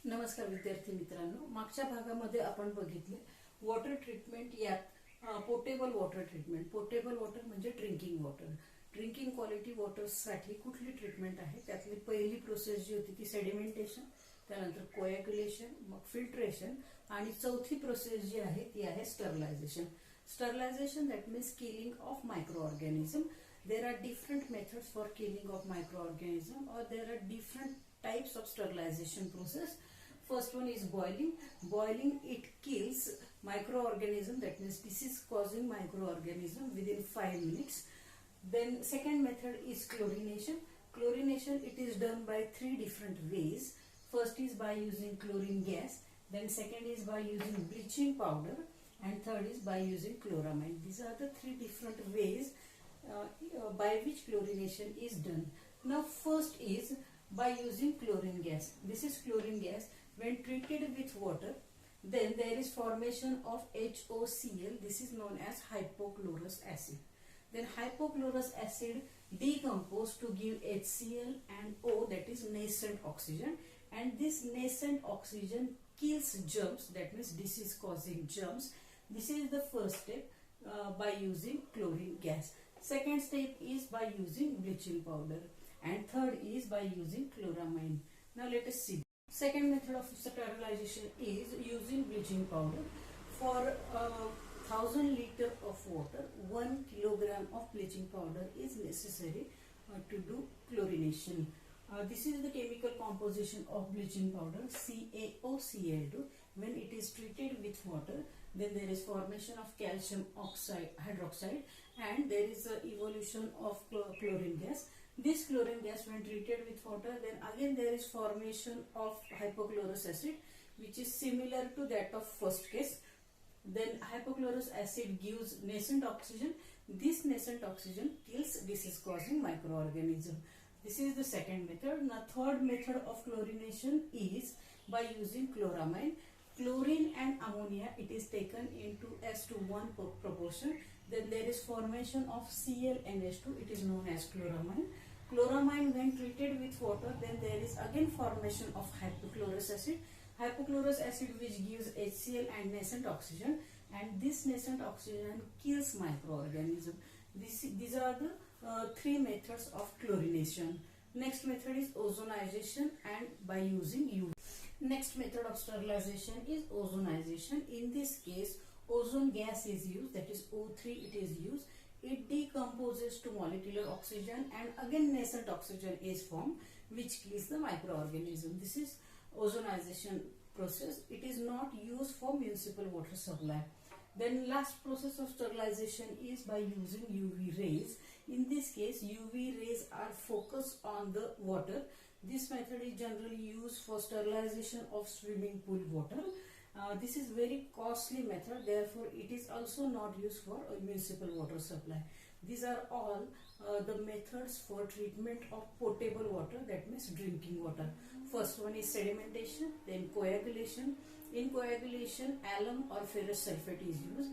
नमस्कार विद्यार्थी मित्रांनो, मागच्या भागामध्ये आपण बघितले वॉटर ट्रीटमेंट यात portable water treatment. Portable water म्हणजे ड्रिंकिंग वॉटर. ड्रिंकिंग क्वालिटी वॉटरसाठी कुठली ट्रीटमेंट आहे त्यातली पहिली प्रोसेस जी होती ती सेडिमेंटेशन, त्यानंतर कोॲग्युलेशन, मग फिल्ट्रेशन आणि चौथी प्रोसेस जी आहे ती आहे sterilisation. Sterilisation that means killing of micro organism. There are different methods for killing of microorganism, or there are different types of sterilization process. First one is boiling. Boiling, it kills microorganism, that means disease causing microorganism within 5 minutes. Then second method is chlorination. Chlorination, it is done by 3 different ways. First is by using chlorine gas, then second is by using bleaching powder, and third is by using chloramine. These are the 3 different ways by which chlorination is done. Now first is by using chlorine gas. This is chlorine gas. When treated with water, then there is formation of HOCl. This is known as hypochlorous acid. Then hypochlorous acid decompose to give HCl and O, that is nascent oxygen, and this nascent oxygen kills germs, that means disease causing germs. This is the first step by using chlorine gas. Second step is by using bleaching powder, and third is by using chloramine. Now let us see. Second method of sterilization is using bleaching powder. For 1000 liter of water, 1 kilogram of bleaching powder is necessary to do chlorination. This is the chemical composition of bleaching powder, CaOCl2. When it is treated with water, then there is formation of calcium hydroxide, and there is a evolution of chlorine gas. This chlorine gas, when treated with water, then again there is formation of hypochlorous acid, which is similar to that of first case. Then hypochlorous acid gives nascent oxygen. This nascent oxygen kills disease causing microorganism. This is the second method. Now third method of chlorination is by using chloramine. Chlorine and ammonia, it is taken into S:1 proportion. Then there is formation of ClNH2, it is known as chloramine. Chloramine, when treated with water, then there is again formation of hypochlorous acid. Hypochlorous acid which gives HCl and nascent oxygen, and this nascent oxygen kills microorganism. These are the 3 methods of chlorination. Next method is ozonization, and by using UV. Next method of sterilization is ozonization. In this case, ozone gas is used, that is O3 it is used. It decomposes to molecular oxygen, and again nascent oxygen is formed which kills the microorganism. This is ozonization process. It is not used for municipal water supply. Then last process of sterilization is by using UV rays. In this case, UV rays are focused on the water. This method is generally used for sterilization of swimming pool water. This is very costly method, therefore it is also not used for municipal water supply. These are all the methods for treatment of potable water, that means drinking water. First one is sedimentation, then coagulation. In coagulation, alum or ferrous sulfate is used.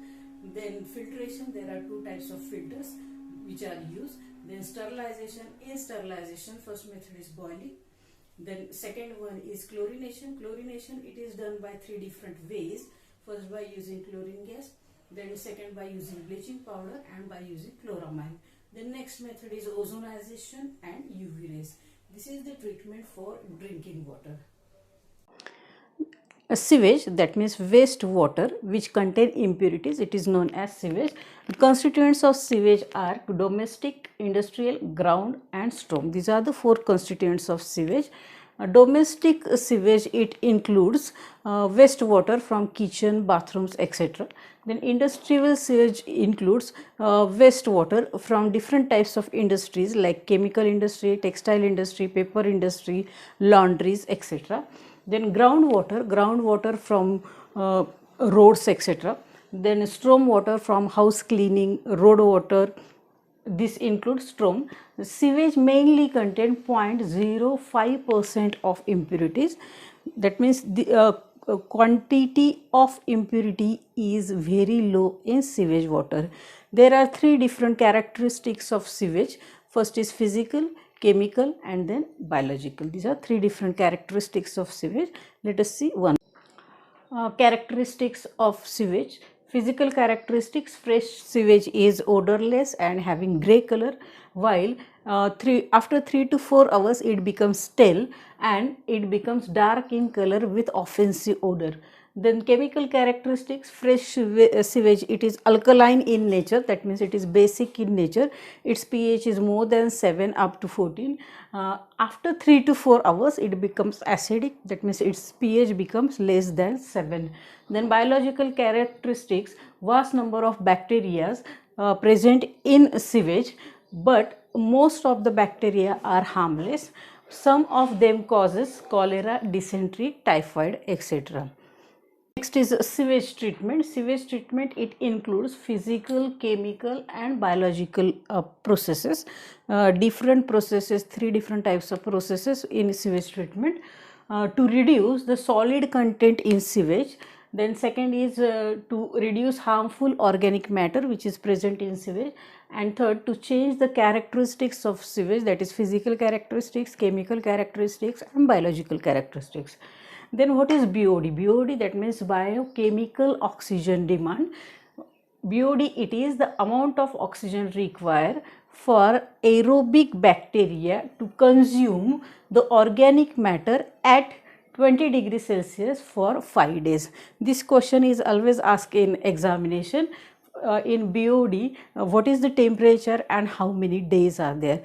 Then filtration, there are 2 types of filters which are used. Then sterilization. In sterilization, first method is boiling. Then second one is chlorination. Chlorination, it is done by 3 different ways. First by using chlorine gas, then second by using bleaching powder, and by using chloramine. The next method is ozonization and UV rays. This is the treatment for drinking water. A sewage, that means waste water which contain impurities, it is known as sewage. The constituents of sewage are domestic, industrial, ground, and storm. These are the 4 constituents of sewage. Domestic sewage, it includes wastewater from kitchen, bathrooms, etc. Then industrial sewage includes wastewater from different types of industries like chemical industry, textile industry, paper industry, laundries, etc. Then groundwater from roads, etc. Then storm water from house cleaning, road water. This includes storm. Sewage mainly contain 0.05% of impurities. That means the quantity of impurity is very low in sewage water. There are 3 different characteristics of sewage. First is physical, chemical and then biological. These are three different characteristics of sewage. Let us see one. Characteristics of sewage. Physical characteristics: fresh sewage is odorless and having grey color, while after 3 to 4 hours it becomes stale and it becomes dark in color with offensive odor. Then chemical characteristics: fresh sewage, it is alkaline in nature, that means it is basic in nature, its pH is more than 7 up to 14. After 3 to 4 hours it becomes acidic, that means its pH becomes less than 7. Then biological characteristics: vast number of bacteria present in sewage, but most of the bacteria are harmless. Some of them causes cholera, dysentery, typhoid, etc. Next is sewage treatment. Sewage treatment, it includes physical, chemical and biological processes. Different processes, 3 different types of processes in sewage treatment to reduce the solid content in sewage. Then second is to reduce harmful organic matter which is present in sewage, and third to change the characteristics of sewage, that is physical characteristics, chemical characteristics and biological characteristics. Then what is BOD? BOD, that means biochemical oxygen demand. BOD, it is the amount of oxygen required for aerobic bacteria to consume the organic matter at 20 degrees Celsius for 5 days. This question is always asked in examination. In BOD, what is the temperature and how many days are there?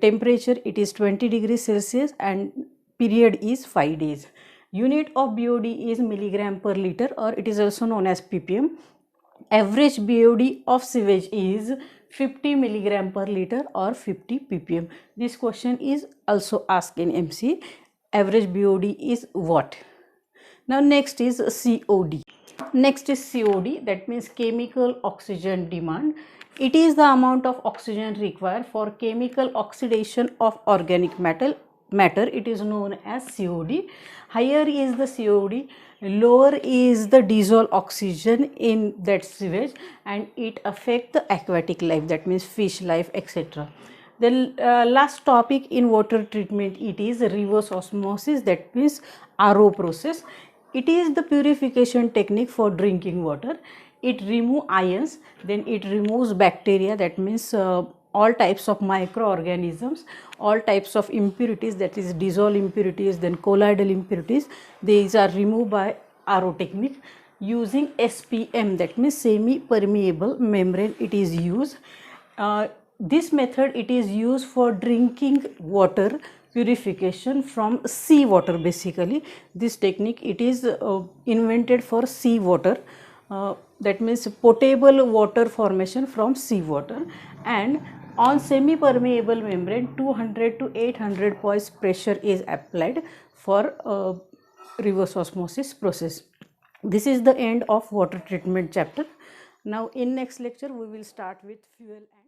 Temperature, it is 20 degrees Celsius and period is 5 days. Unit of BOD is milligram per liter, or it is also known as ppm. Average BOD of sewage is 50 milligram per liter or 50 ppm. This question is also asked in MC. Average BOD is what? Now next is COD. Next is COD, that means chemical oxygen demand. It is the amount of oxygen required for chemical oxidation of organic matter. It is known as COD. Higher is the COD, lower is the dissolved oxygen in that sewage, and it affects the aquatic life, that means fish life, etc. The last topic in water treatment, it is reverse osmosis, that means RO process. It is the purification technique for drinking water. It removes ions, then it removes bacteria, that means all types of microorganisms, all types of impurities, that is dissolved impurities, then colloidal impurities. These are removed by RO technique using SPM, that means semi permeable membrane. It is used. This method, it is used for drinking water purification from sea water. Basically this technique, it is invented for sea water, that means potable water formation from sea water. And on semi permeable membrane, 200 to 800 poise pressure is applied for reverse osmosis process. This is the end of water treatment chapter. Now in next lecture we will start with fuel and